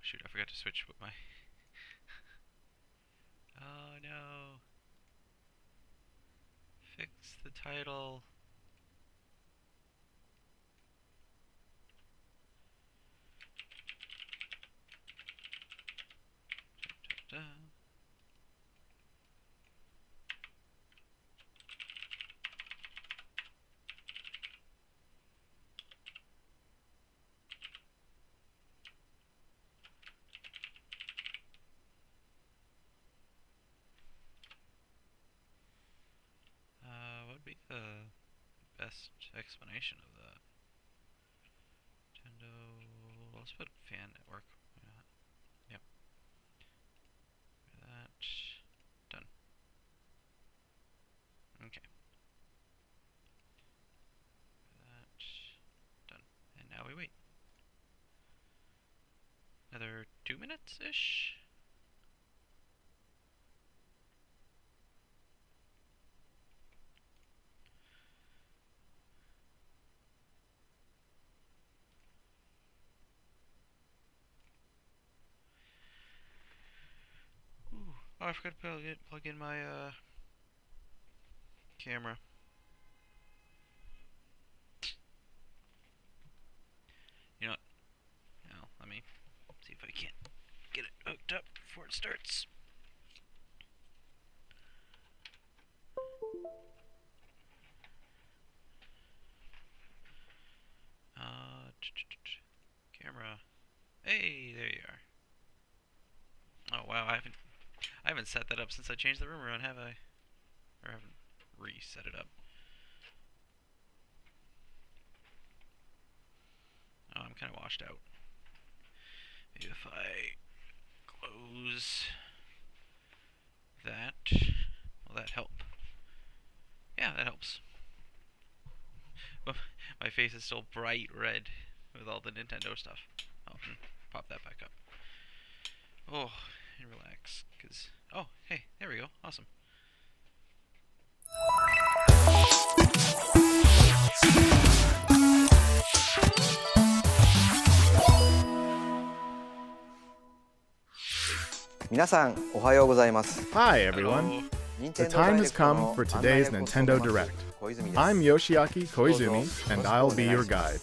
shoot, I forgot to switch with my... Oh no. Fix the title. Da, da, da. What would be the best explanation of that? Nintendo. Let's put fan network. Why not? Yep. That. Done. Okay. That. Done. And now we wait. Another 2 minutes-ish? Oh, I forgot to plug in my camera. You know what? Now, let me see if I can't get it hooked up before it starts. Camera. Hey, there you are. Oh wow, I haven't set that up since I changed the room around, have I? Or haven't reset it up. Oh, I'm kind of washed out. Maybe if I close that, will that help? Yeah, that helps. But my face is still bright red with all the Nintendo stuff. Oh, pop that back up. Oh, and relax, cause oh, hey, there we go, awesome. Hi everyone. The time has come for today's Nintendo Direct. I'm Yoshiaki Koizumi, and I'll be your guide.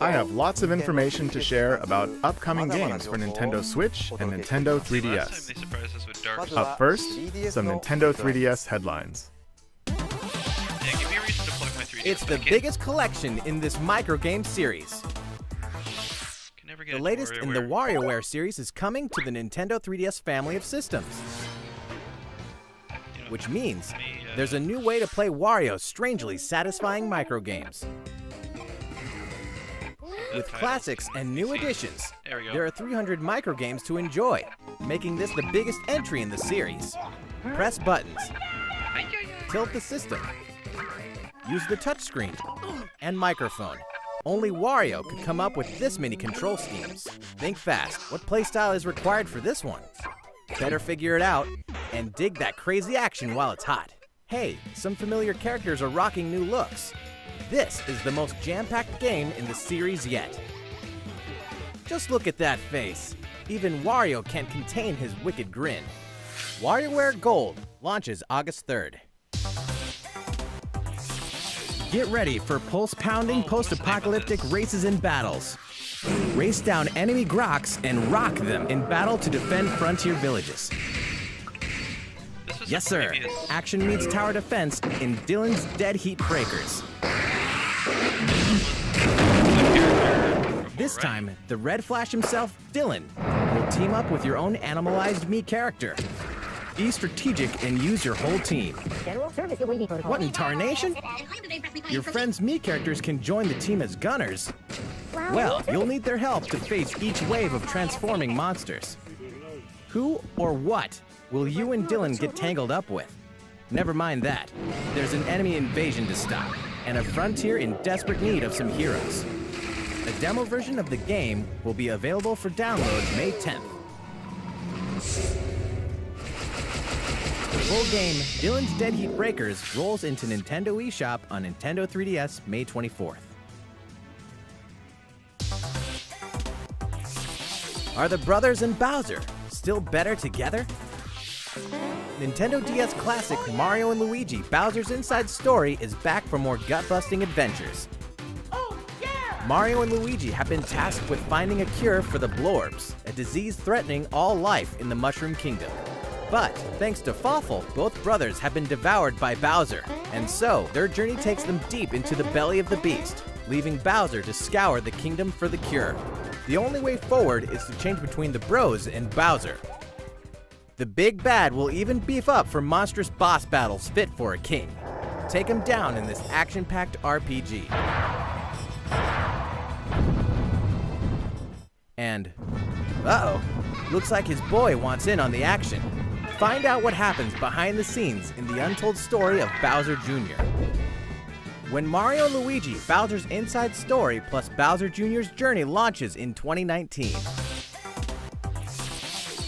I have lots of information to share about upcoming games for Nintendo Switch and Nintendo 3DS. Up first, some Nintendo 3DS headlines. It's the biggest collection in this microgame series. The latest in the WarioWare series is coming to the Nintendo 3DS family of systems. Which means there's a new way to play Wario's strangely satisfying microgames. With classics and new additions, there are 300 microgames to enjoy, making this the biggest entry in the series. Press buttons, tilt the system, use the touchscreen, and microphone. Only Wario could come up with this many control schemes. Think fast, what playstyle is required for this one? Better figure it out, and dig that crazy action while it's hot. Hey, some familiar characters are rocking new looks. This is the most jam-packed game in the series yet. Just look at that face. Even Wario can't contain his wicked grin. WarioWare Gold launches August 3rd. Get ready for pulse-pounding post-apocalyptic races and battles. Race down enemy Groks and rock them in battle to defend frontier villages. Yes, sir. Action meets tower defense in Dylan's Dead Heatbreakers. This time, the Red Flash himself, Dylan, will team up with your own animalized Mii character. Be strategic and use your whole team. What in tarnation? Your friend's Mii characters can join the team as gunners. Well, you'll need their help to face each wave of transforming monsters. Who or what will you and Dylan get tangled up with? Never mind that. There's an enemy invasion to stop, and a frontier in desperate need of some heroes. A demo version of the game will be available for download May 10th. The full game, Dylan's Dead Heatbreakers, rolls into Nintendo eShop on Nintendo 3DS May 24th. Are the brothers and Bowser still better together? Nintendo DS classic Mario and Luigi Bowser's Inside Story is back for more gut-busting adventures. Oh, yeah! Mario and Luigi have been tasked with finding a cure for the Blorbs, a disease threatening all life in the Mushroom Kingdom. But thanks to Fawful, both brothers have been devoured by Bowser, and so their journey takes them deep into the belly of the beast, leaving Bowser to scour the kingdom for the cure. The only way forward is to change between the bros and Bowser. The big bad will even beef up for monstrous boss battles fit for a king. Take him down in this action-packed RPG. And, uh-oh, looks like his boy wants in on the action. Find out what happens behind the scenes in the untold story of Bowser Jr. When Mario & Luigi Bowser's Inside Story plus Bowser Jr.'s Journey launches in 2019.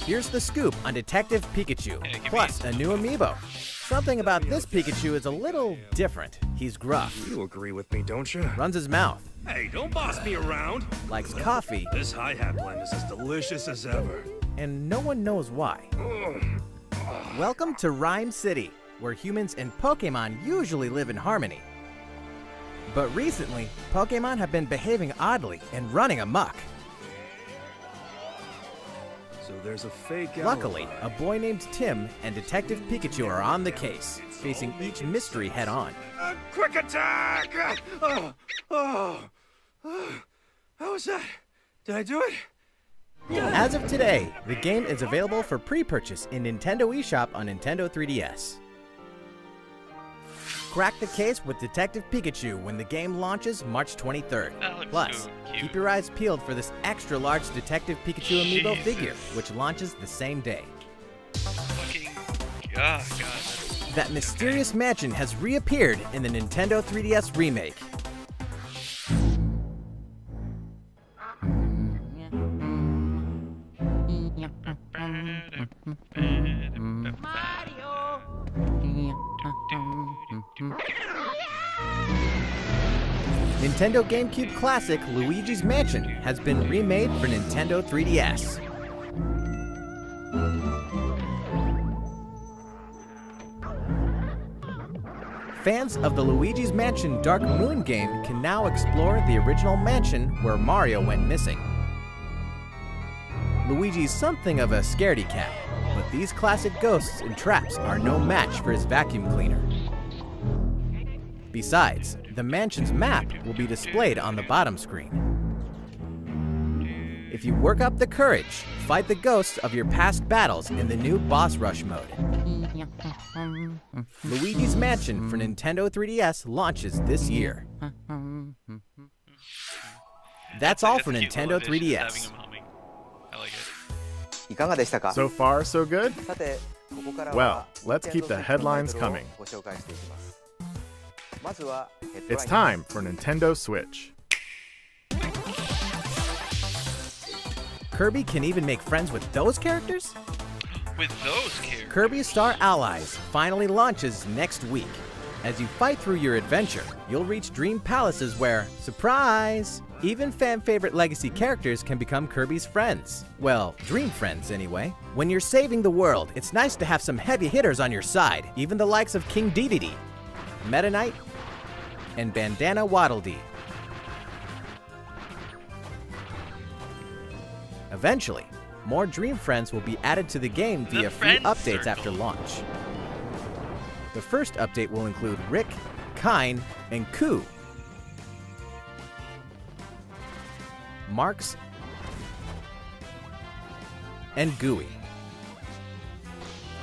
Here's the scoop on Detective Pikachu, plus a new amiibo. Something about this Pikachu is a little different. He's gruff. You agree with me, don't you? Runs his mouth. Hey, don't boss me around. Likes coffee. This hi-hat blend is as delicious as ever. And no one knows why. Welcome to Rhyme City, where humans and Pokemon usually live in harmony. But recently, Pokemon have been behaving oddly and running amok. So there's a fake Luckily, a boy named Tim and Detective Pikachu are on the case, facing each mystery head-on. Quick attack! How was that? Did I do it? As of today, the game is available for pre-purchase in Nintendo eShop on Nintendo 3DS. Crack the case with Detective Pikachu when the game launches March 23rd. Plus, so cute. keep your eyes peeled for this extra-large Detective Pikachu amiibo Jesus. figure, which launches the same day. Fucking, oh god. That mysterious mansion has reappeared in the Nintendo 3DS remake. Nintendo GameCube classic Luigi's Mansion has been remade for Nintendo 3DS. Fans of the Luigi's Mansion Dark Moon game can now explore the original mansion where Mario went missing. Luigi's something of a scaredy cat, but these classic ghosts and traps are no match for his vacuum cleaner. Besides, the mansion's map will be displayed on the bottom screen. If you work up the courage, fight the ghosts of your past battles in the new Boss Rush mode. Luigi's Mansion for Nintendo 3DS launches this year. That's all for Nintendo 3DS. I like it. いかがでしたか? So far, so good? さて、ここから Well, は let's keep the headlines coming. ご紹介していきます。まずは It's time for Nintendo Switch. Kirby can even make friends with those characters? With those characters. Kirby Star Allies finally launches next week. As you fight through your adventure, you'll reach dream palaces where, surprise, even fan-favorite legacy characters can become Kirby's friends. Well, dream friends anyway. When you're saving the world, it's nice to have some heavy hitters on your side, even the likes of King Dedede, Meta Knight, and Bandana Waddle Dee. Eventually, more Dream Friends will be added to the game via free updates after launch. The first update will include Rick, Kine, and Ku. Marks, and Gooey.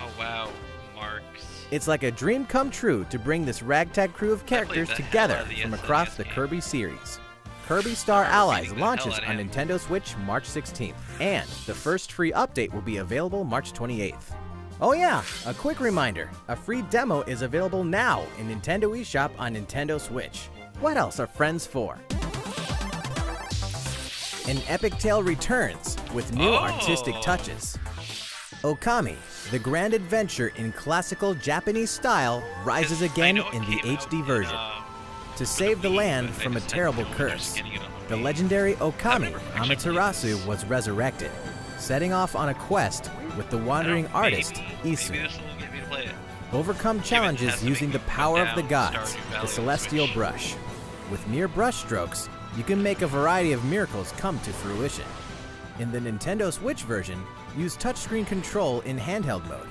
Oh wow, Marks. It's like a dream come true to bring this ragtag crew of characters the together hell out of the from SNES across the game. Kirby series. Kirby Star Allies beating the launches hell out on of him. Nintendo Switch March 16th, and the first free update will be available March 28th. Oh yeah, a quick reminder, a free demo is available now in Nintendo eShop on Nintendo Switch. What else are friends for? An epic tale returns with new artistic touches. Okami, the grand adventure in classical Japanese style, rises again in the HD version. To save the land from a terrible curse, the legendary Okami Amaterasu was resurrected. setting off on a quest with the wandering artist, Isu. Maybe this will get me to play it. Overcome challenges using the power of the gods, the Celestial Brush. With mere brush strokes, you can make a variety of miracles come to fruition. In the Nintendo Switch version, use touchscreen control in handheld mode.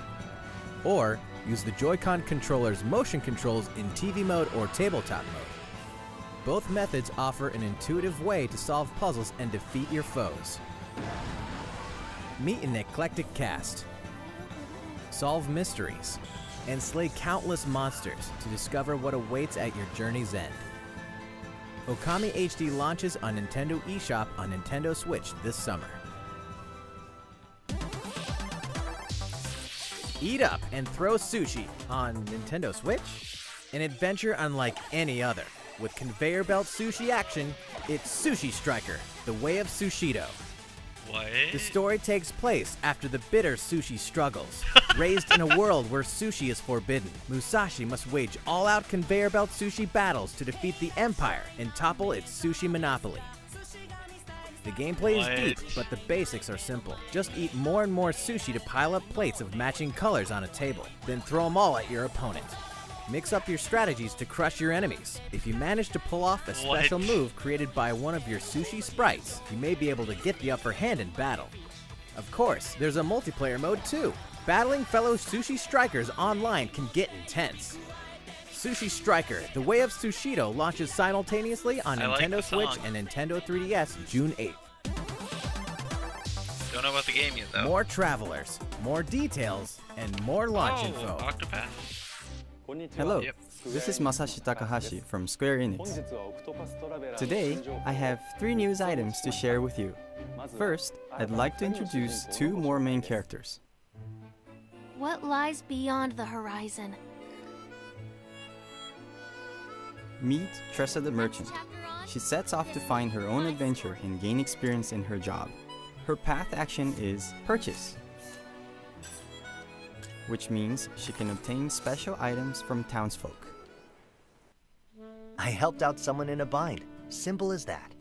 Or use the Joy-Con controller's motion controls in TV mode or tabletop mode. Both methods offer an intuitive way to solve puzzles and defeat your foes. Meet an eclectic cast. Solve mysteries. And slay countless monsters to discover what awaits at your journey's end. Okami HD launches on Nintendo eShop on Nintendo Switch this summer. Eat up and throw sushi on Nintendo Switch? An adventure unlike any other. With conveyor belt sushi action, it's Sushi Striker, The Way of Sushido. What? The story takes place after the bitter sushi struggles. Raised in a world where sushi is forbidden, Musashi must wage all-out conveyor belt sushi battles to defeat the Empire and topple its sushi monopoly. The gameplay is deep, but the basics are simple. Just eat more and more sushi to pile up plates of matching colors on a table, then throw them all at your opponent. Mix up your strategies to crush your enemies. If you manage to pull off a special move created by one of your sushi sprites, you may be able to get the upper hand in battle. Of course, there's a multiplayer mode too. Battling fellow sushi strikers online can get intense. Sushi Striker, The Way of Sushido launches simultaneously on Nintendo Switch and Nintendo 3DS June 8th. Don't know about the game yet though. More travelers, more details, and more launch info. Octopath. Hello, Yep. this is Masashi Takahashi from Square Enix. Today, I have 3 news items to share with you. First, I'd like to introduce 2 more main characters. What lies beyond the horizon? Meet Tressa the Merchant. She sets off to find her own adventure and gain experience in her job. Her path action is Purchase, which means she can obtain special items from townsfolk. I helped out someone in a bind. Simple as that.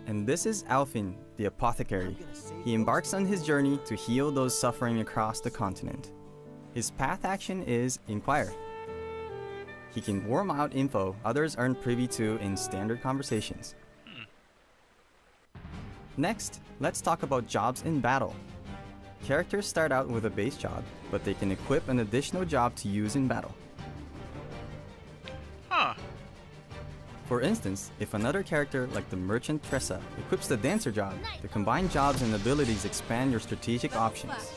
And this is Alfin, the apothecary. He embarks on his journey to heal those suffering across the continent. His path action is Inquire. He can worm out info others aren't privy to in standard conversations. Next, let's talk about jobs in battle. Characters start out with a base job, but they can equip an additional job to use in battle. Huh. For instance, if another character like the merchant Tressa equips the dancer job, the combined jobs and abilities expand your strategic options.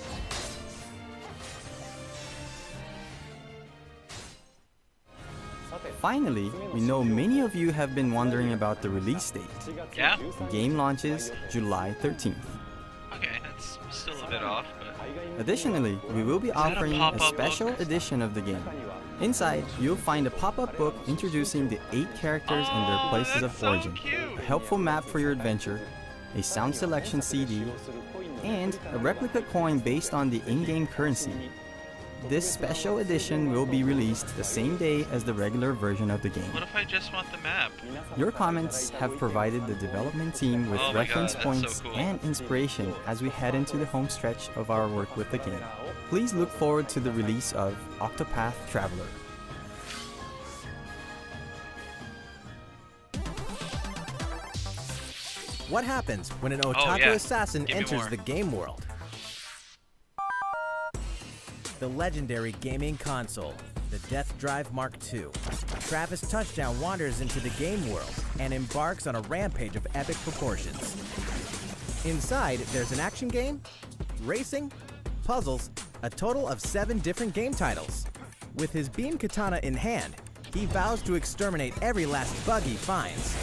Finally, we know many of you have been wondering about the release date. Yeah? The game launches July 13th. Okay, that's still a bit off, but... Additionally, we will be that a offering a pop-up special book? edition of the game. Inside, you'll find a pop-up book introducing the 8 characters and their places of origin, a helpful map for your adventure, a sound selection CD, and a replica coin based on the in-game currency. This special edition will be released the same day as the regular version of the game. What if I just want the map? Your comments have provided the development team with Oh my reference God, that's points so cool. and inspiration as we head into the home stretch of our work with the game. Please look forward to the release of Octopath Traveler. What happens when an otaku yeah. assassin Give me enters more. the game world? The legendary gaming console, the Death Drive Mark II. Travis Touchdown wanders into the game world and embarks on a rampage of epic proportions. Inside, there's an action game, racing, puzzles, a total of 7 different game titles. With his beam katana in hand, he vows to exterminate every last bug he finds.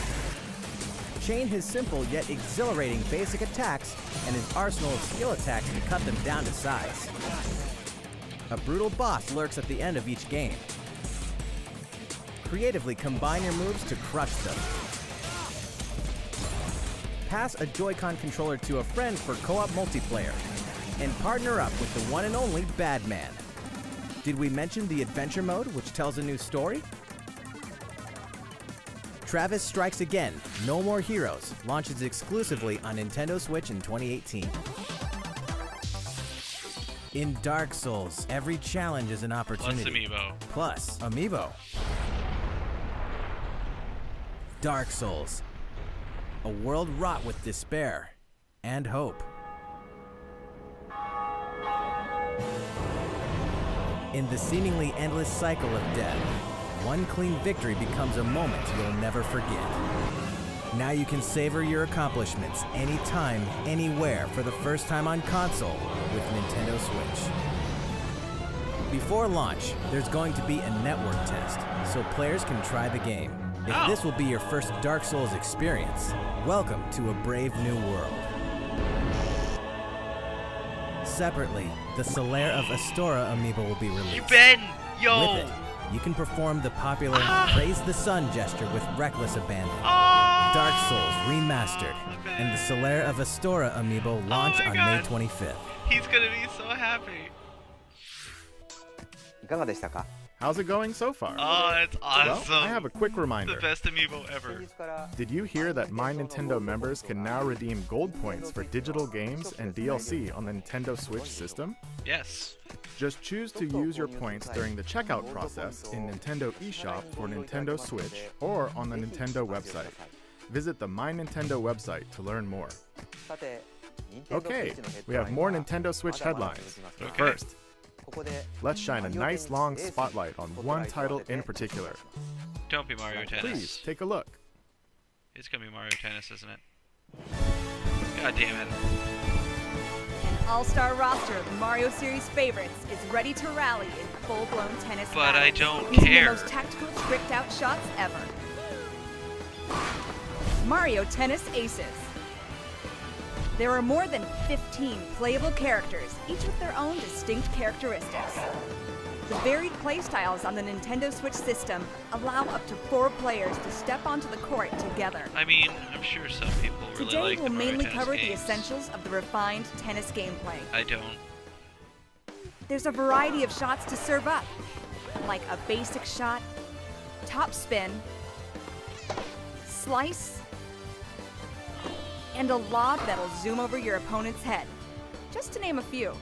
Chain his simple yet exhilarating basic attacks and his arsenal of skill attacks to cut them down to size. A brutal boss lurks at the end of each game. Creatively combine your moves to crush them. Pass a Joy-Con controller to a friend for co-op multiplayer. And partner up with the one and only Badman. Did we mention the adventure mode, which tells a new story? Travis Strikes Again, No More Heroes, launches exclusively on Nintendo Switch in 2018. In Dark Souls, every challenge is an opportunity. Plus Amiibo. Dark Souls, a world wrought with despair and hope. In the seemingly endless cycle of death, one clean victory becomes a moment you'll never forget. Now you can savor your accomplishments anytime, anywhere for the first time on console with Nintendo Switch. Before launch, there's going to be a network test, so players can try the game. If this will be your first Dark Souls experience, welcome to a brave new world. Separately, the Solaire of Astora amiibo will be released. With it, you can perform the popular Praise the Sun gesture with reckless abandon. Dark Souls Remastered and the Solaire of Astora amiibo launch on May 25th. He's gonna be so happy. いかがでしたか? How's it going so far? Oh, it's awesome. Well, I have a quick reminder. The best amiibo ever. Did you hear that My Nintendo members can now redeem gold points for digital games and DLC on the Nintendo Switch system? Yes. Just choose to use your points during the checkout process in Nintendo eShop for Nintendo Switch or on the Nintendo website. Visit the My Nintendo website to learn more. Okay, we have more Nintendo Switch headlines. Okay. First, let's shine a nice long spotlight on one title in particular. Don't be Mario Tennis. Please, take a look. It's gonna be Mario Tennis, isn't it? God damn it. An all-star roster of Mario series favorites is ready to rally in full-blown tennis But I battles, don't using care. the most tactical, tricked-out shots ever. Mario Tennis Aces. There are more than 15 playable characters, each with their own distinct characteristics. The varied playstyles on the Nintendo Switch system allow up to 4 players to step onto the court together. I mean, I'm sure some people really Today like we'll the Mario mainly Tennis cover the games. essentials of the refined tennis gameplay. I don't. There's a variety of shots to serve up, like a basic shot, top spin, slice, and a lob that'll zoom over your opponent's head, just to name a few.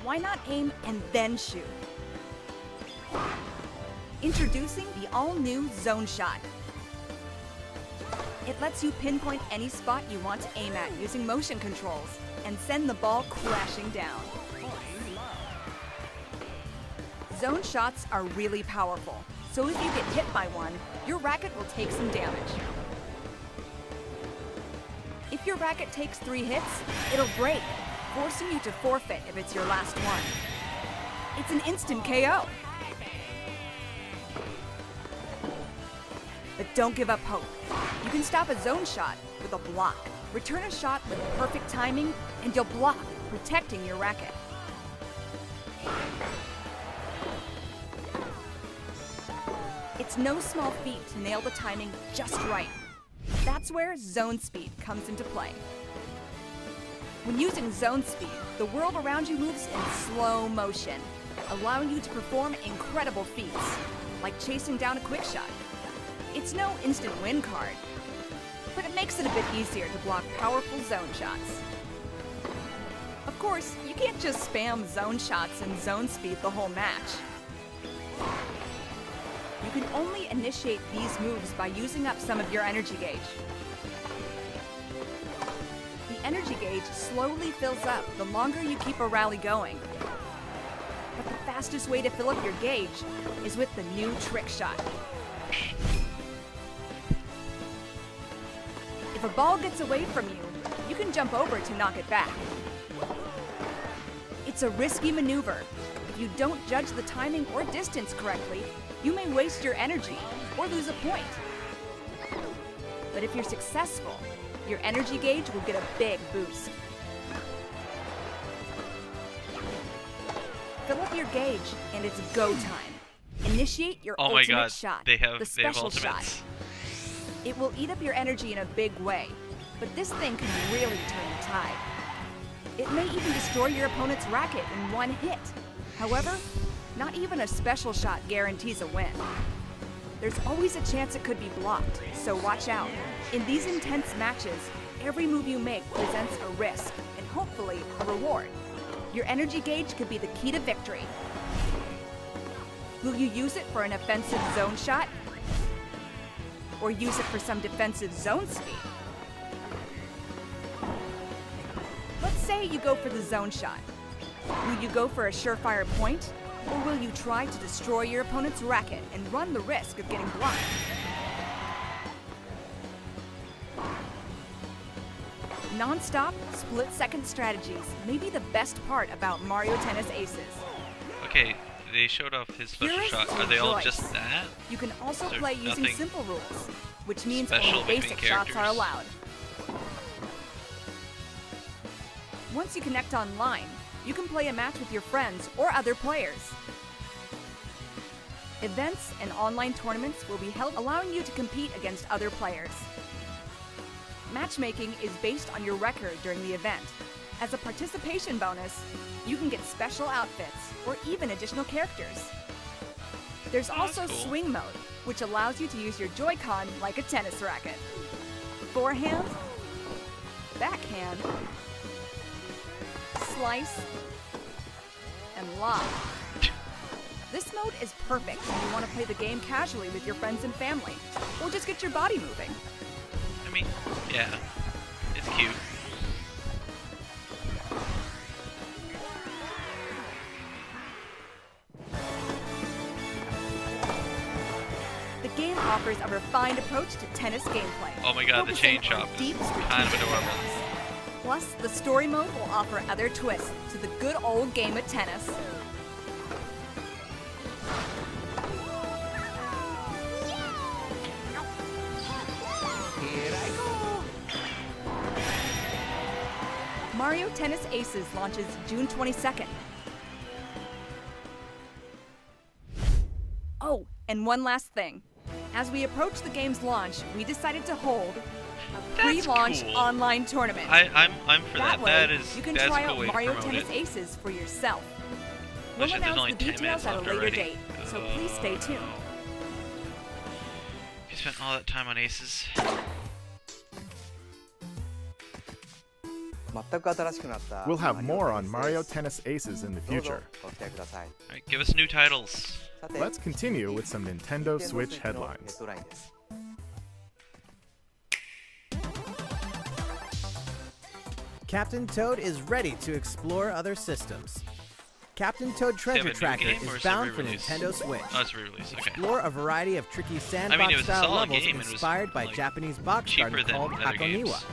Why not aim and then shoot? Introducing the all-new Zone Shot. It lets you pinpoint any spot you want to aim at using motion controls and send the ball crashing down. Zone shots are really powerful, so if you get hit by one, your racket will take some damage. If your racket takes 3 hits, it'll break, forcing you to forfeit if it's your last one. It's an instant KO. But don't give up hope. You can stop a zone shot with a block. Return a shot with perfect timing, and you'll block, protecting your racket. It's no small feat to nail the timing just right. That's where zone speed comes into play. When using zone speed, the world around you moves in slow motion, allowing you to perform incredible feats, like chasing down a quick shot. It's no instant win card, but it makes it a bit easier to block powerful zone shots. Of course, you can't just spam zone shots and zone speed the whole match. You can only initiate these moves by using up some of your energy gauge. The energy gauge slowly fills up the longer you keep a rally going. But the fastest way to fill up your gauge is with the new trick shot. If a ball gets away from you, you can jump over to knock it back. It's a risky maneuver. If you don't judge the timing or distance correctly, you may waste your energy or lose a point. But if you're successful, your energy gauge will get a big boost. Fill up your gauge and it's go time. Initiate your ultimate shot, the special shot. It will eat up your energy in a big way, but this thing can really turn the tide. It may even destroy your opponent's racket in one hit. However, Not even a special shot guarantees a win. There's always a chance it could be blocked, so watch out. In these intense matches, every move you make presents a risk, and hopefully a reward. Your energy gauge could be the key to victory. Will you use it for an offensive zone shot? Or use it for some defensive zone speed? Let's say you go for the zone shot. Will you go for a surefire point? Or will you try to destroy your opponent's racket and run the risk of getting blocked? Non-stop, split-second strategies may be the best part about Mario Tennis Aces. Okay, they showed off his special shot. Are they all just that? You can also Is there play using nothing simple rules, which means special only between basic shots are characters? allowed. Once you connect online, you can play a match with your friends or other players. Events and online tournaments will be held, allowing you to compete against other players. Matchmaking is based on your record during the event. As a participation bonus, you can get special outfits or even additional characters. There's also cool. swing mode, which allows you to use your Joy-Con like a tennis racket. Forehand, backhand, slice, and lob. This mode is perfect if you want to play the game casually with your friends and family, or just get your body moving. I mean, yeah, it's cute. The game offers a refined approach to tennis gameplay. Oh my god, the focusing chain shop on is deep kind of strategic adorable. moves. Plus, the story mode will offer other twists to the good old game of tennis. Mario Tennis Aces launches June 22nd. Oh, and one last thing. As we approach the game's launch, we decided to hold a pre-launch cool. online tournament. I'm for that. Way, That is you can that's try a cool out way Mario to promote Tennis it. Aces for yourself. Oh We'll shit, there's only announce the 10 minutes details at a left later already. date, so please stay tuned. You spent all that time on Aces. We'll have more on Mario Tennis Aces in the future. Alright, give us new titles. Let's continue with some Nintendo Switch headlines. Captain Toad is ready to explore other systems. Captain Toad Treasure Tracker game, or is is it bound for re-release? Nintendo Switch. Oh, it's re-release. Okay. Explore a variety of tricky it was a sandbox-style solid levels game. It was, inspired by like, Japanese box cheaper garden than called other games. Hakoniwa.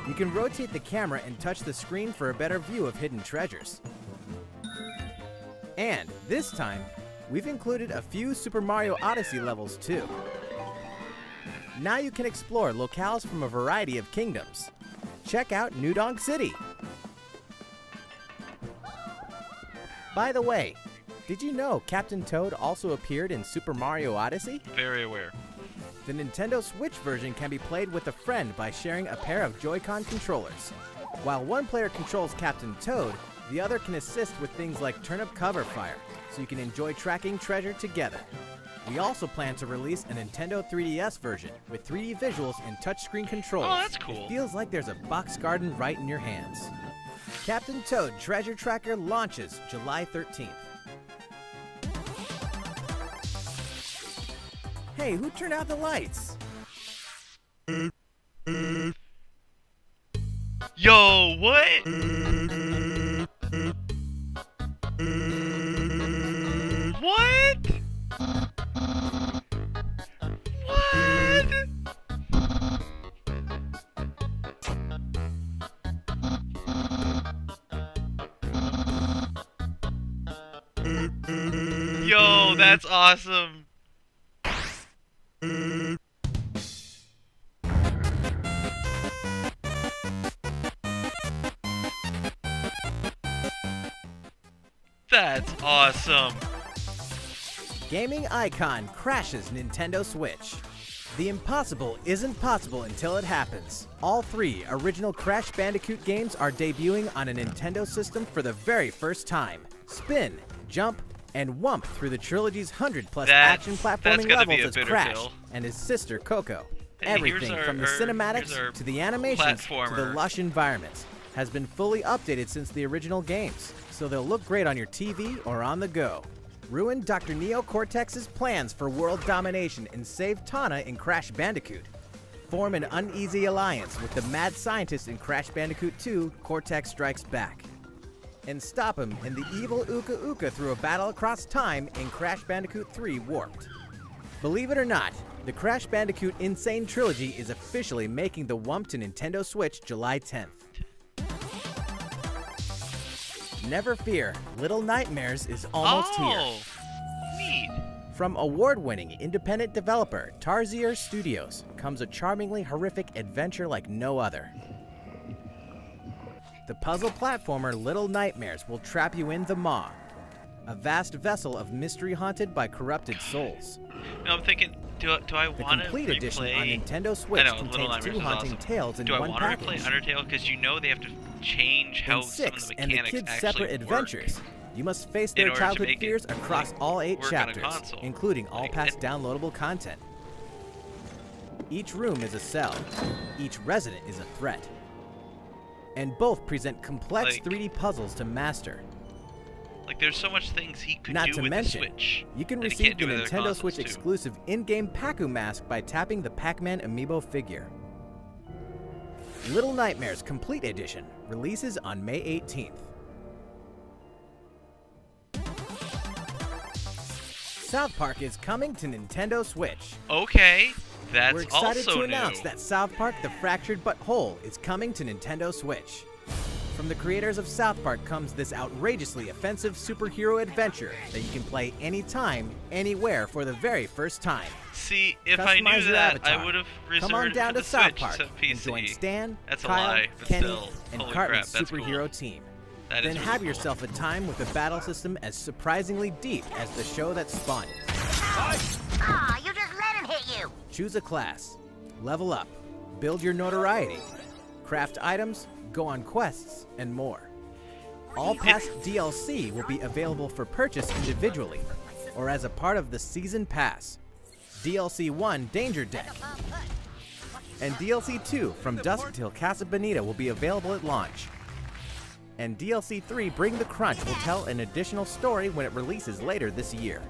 You can rotate the camera and touch the screen for a better view of hidden treasures. And this time, we've included a few Super Mario Odyssey levels too. Now you can explore locales from a variety of kingdoms. Check out New Donk City. By the way, did you know Captain Toad also appeared in Super Mario Odyssey? Very aware. The Nintendo Switch version can be played with a friend by sharing a pair of Joy-Con controllers. While one player controls Captain Toad, the other can assist with things like turnip cover fire, so you can enjoy tracking treasure together. We also plan to release a Nintendo 3DS version with 3D visuals and touchscreen controls. Oh, that's cool. It feels like there's a box garden right in your hands. Captain Toad Treasure Tracker launches July 13th. Hey, who turned out the lights? Yo, what? What? What? Yo, that's awesome. That's awesome. Gaming icon crashes Nintendo Switch. The impossible isn't possible until it happens. All 3 original Crash Bandicoot games are debuting on a Nintendo system for the very first time. Spin, jump, and whump through the trilogy's 100+ action platforming levels as Crash and his sister Coco. Everything from the cinematics to the animations to the lush environments has been fully updated since the original games, so they'll look great on your TV or on the go. Ruin Dr. Neo Cortex's plans for world domination and save Tana in Crash Bandicoot. Form an uneasy alliance with the mad scientist in Crash Bandicoot 2, Cortex Strikes Back. And stop him and the evil Uka Uka through a battle across time in Crash Bandicoot 3 Warped. Believe it or not, the Crash Bandicoot Insane Trilogy is officially making the wump to Nintendo Switch July 10th. Never fear, Little Nightmares is almost here. Neat. From award-winning independent developer Tarsier Studios comes a charmingly horrific adventure like no other. The puzzle platformer Little Nightmares will trap you in the Maw, a vast vessel of mystery haunted by corrupted souls. No, I'm thinking, do I want to replay... The complete edition on Nintendo Switch contains 2 haunting tales in one package. Do I want to replay Undertale? Because you know they have to change how some of the mechanics and the kids' actually separate work adventures. You must face their childhood fears across all 8 chapters, including all past downloadable content. Each room is a cell. Each resident is a threat. And both present complex 3D puzzles to master. Like, there's so much things he could Not do to with mention, the Switch. You can receive the Nintendo Switch exclusive in-game Pacu mask by tapping the Pac-Man amiibo figure. Little Nightmares Complete Edition releases on May 18th. South Park is coming to Nintendo Switch. Okay, that's We're excited also to announce new. that South Park The Fractured But Whole is coming to Nintendo Switch. From the creators of South Park comes this outrageously offensive superhero adventure that you can play anytime, anywhere for the very first time. See, if Customize I knew your that, avatar. I would have reserved Come on down for to the South Switch Park instead of PC. and join Stan, That's a Kyle, lie, but Kenny, still. and Holy Cartman's crap, that's superhero cool. team. That Then is have really cool. yourself a time with a battle system as surprisingly deep as the show that spawned it. Aw, you just let him hit you! Choose a class, level up, build your notoriety, craft items, go on quests, and more. All past DLC will be available for purchase individually or as a part of the Season Pass. DLC 1 Danger Deck and DLC 2 From Dusk Till Casa Bonita will be available at launch. And DLC 3 Bring the Crunch will tell an additional story when it releases later this year.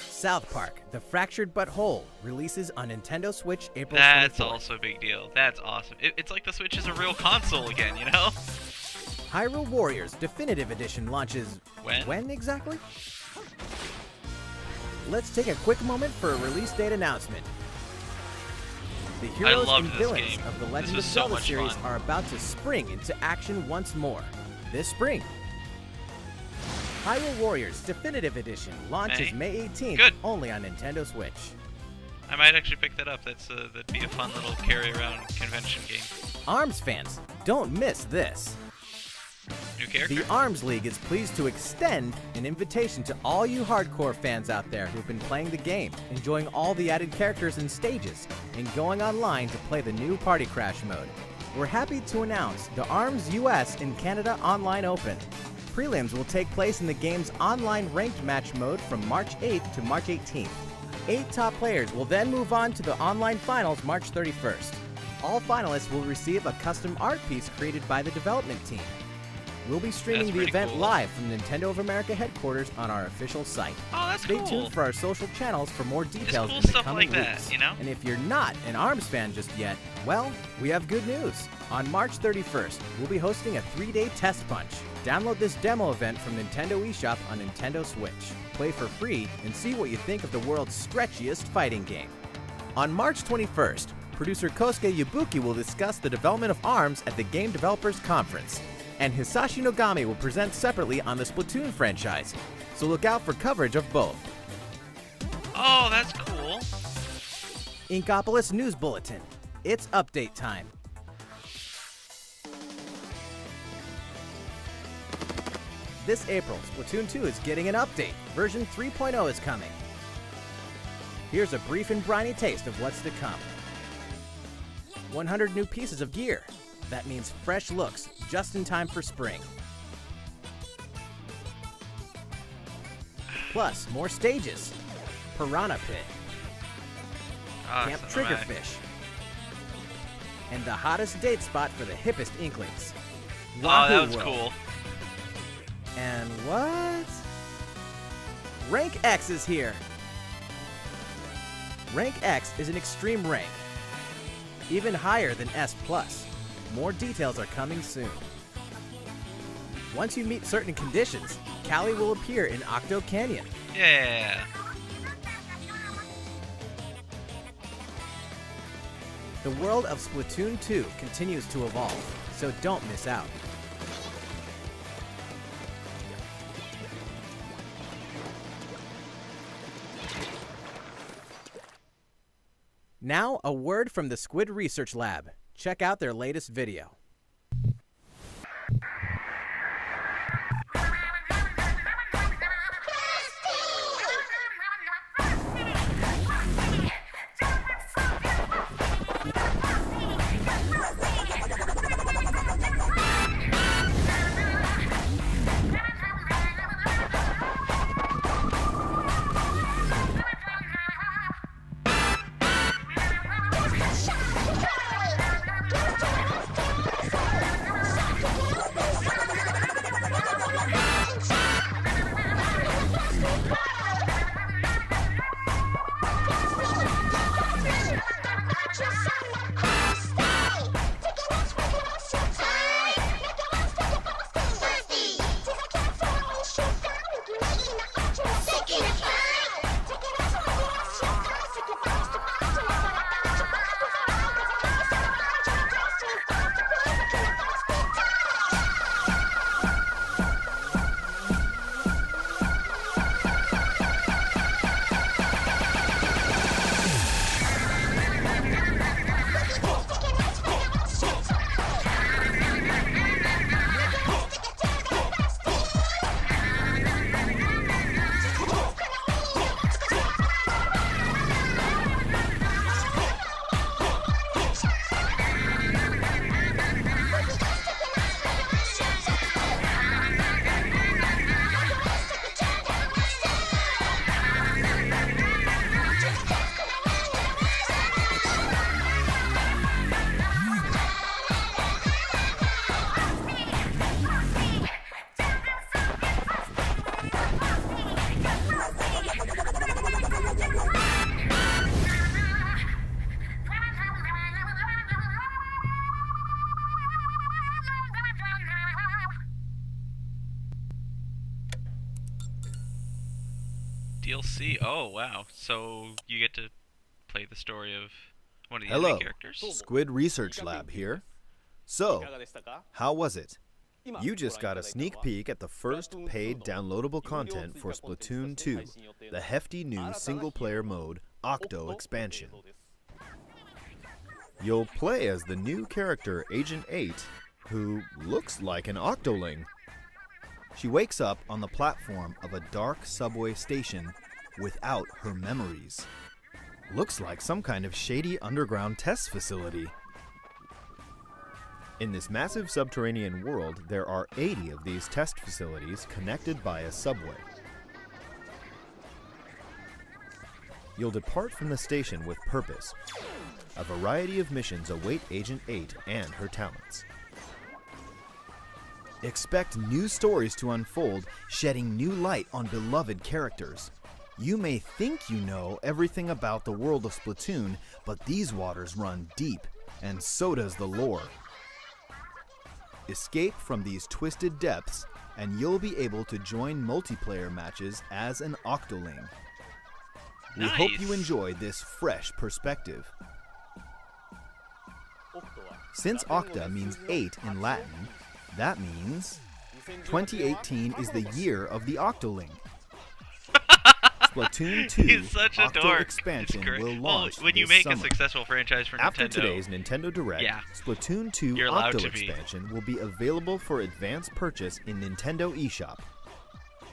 South Park, The Fractured But Whole releases on Nintendo Switch April 24th. That's also a big deal. That's awesome. It's like the Switch is a real console again, you know? Hyrule Warriors Definitive Edition launches when exactly? Let's take a quick moment for a release date announcement. The heroes and villains of the Legend of Zelda series are about to spring into action once more this spring. Hyrule Warriors Definitive Edition launches May 18th only on Nintendo Switch. I might actually pick that up. That'd be a fun little carry-around convention game. ARMS fans, don't miss this. New character? The ARMS League is pleased to extend an invitation to all you hardcore fans out there who've been playing the game, enjoying all the added characters and stages, and going online to play the new Party Crash mode. We're happy to announce the ARMS US and Canada Online Open. Prelims will take place in the game's online ranked match mode from March 8th to March 18th. 8 top players will then move on to the online finals March 31st. All finalists will receive a custom art piece created by the development team. We'll be streaming the event live from Nintendo of America headquarters on our official site. Oh, that's Stay cool. tuned for our social channels for more details cool in the stuff coming like weeks. that, you know? And if you're not an ARMS fan just yet, well, we have good news. On March 31st, we'll be hosting a 3-day test punch. Download this demo event from Nintendo eShop on Nintendo Switch. Play for free and see what you think of the world's stretchiest fighting game. On March 21st, producer Kosuke Yabuki will discuss the development of ARMS at the Game Developers Conference. And Hisashi Nogami will present separately on the Splatoon franchise, so look out for coverage of both. Oh, that's cool. Inkopolis News Bulletin. It's update time. This April, Splatoon 2 is getting an update. Version 3.0 is coming. Here's a brief and briny taste of what's to come. 100 new pieces of gear. That means fresh looks, just in time for spring. Plus, more stages. Piranha Pit. Camp Triggerfish. And the hottest date spot for the hippest inklings. Wow, that was World. cool. And what? Rank X is here. Rank X is an extreme rank, even higher than S+. More details are coming soon. Once you meet certain conditions, Callie will appear in Octo Canyon. Yeah. The world of Splatoon 2 continues to evolve, so don't miss out. Now, a word from the Squid Research Lab. Check out their latest video. DLC. Oh, wow. So you get to play the story of one of the Hello, enemy characters? Squid Research Lab here. So, how was it? You just got a sneak peek at the first paid downloadable content for Splatoon 2, the hefty new single-player mode, Octo Expansion. You'll play as the new character Agent 8, who looks like an Octoling. She wakes up on the platform of a dark subway station without her memories. Looks like some kind of shady underground test facility. In this massive subterranean world, there are 80 of these test facilities connected by a subway. You'll depart from the station with purpose. A variety of missions await Agent 8 and her talents. Expect new stories to unfold, shedding new light on beloved characters. You may think you know everything about the world of Splatoon, but these waters run deep, and so does the lore. Escape from these twisted depths, and you'll be able to join multiplayer matches as an Octoling. We hope you enjoy this fresh perspective. Since Octa means 8 in Latin, that means 2018 is the year of the Octoling. Splatoon 2 He's such a Octo dork. Expansion It's great. will launch when you this make summer. a successful franchise for After Nintendo, today's Nintendo Direct, yeah, Splatoon 2 you're allowed Octo to be. Expansion will be available for advanced purchase in Nintendo eShop.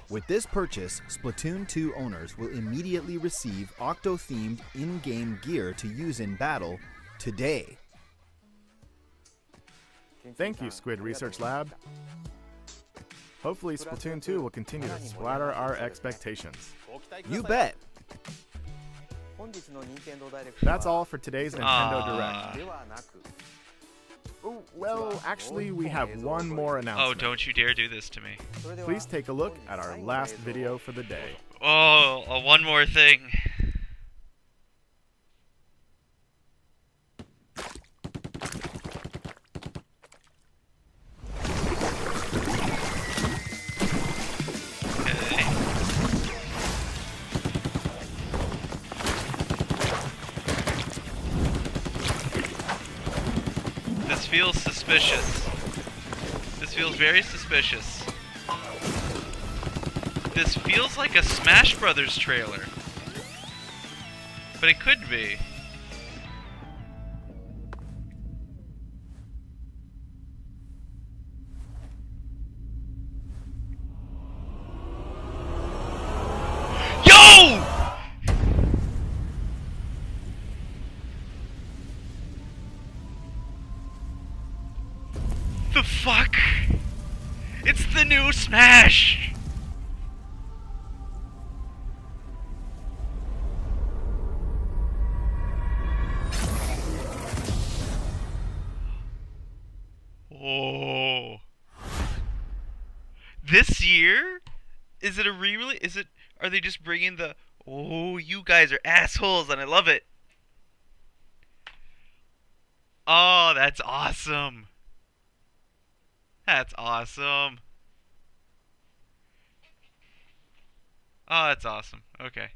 With this purchase, Splatoon 2 owners will immediately receive Octo-themed in-game gear to use in battle today. Thank you, Squid Research Lab. Hopefully Splatoon 2 will continue to splatter our expectations. You bet! That's all for today's Nintendo Direct. Oh, well, actually, we have one more announcement. Oh, don't you dare do this to me. Please take a look at our last video for the day. Oh, one more thing. This feels suspicious. This feels very suspicious. This feels like a Smash Brothers trailer. But it could be. Yo! The fuck? It's the new Smash! Oh. This year? Is it a re-release? Is it? Are they just bringing the? Oh, you guys are assholes, and I love it. Oh, that's awesome. That's awesome. Oh, that's awesome. Okay.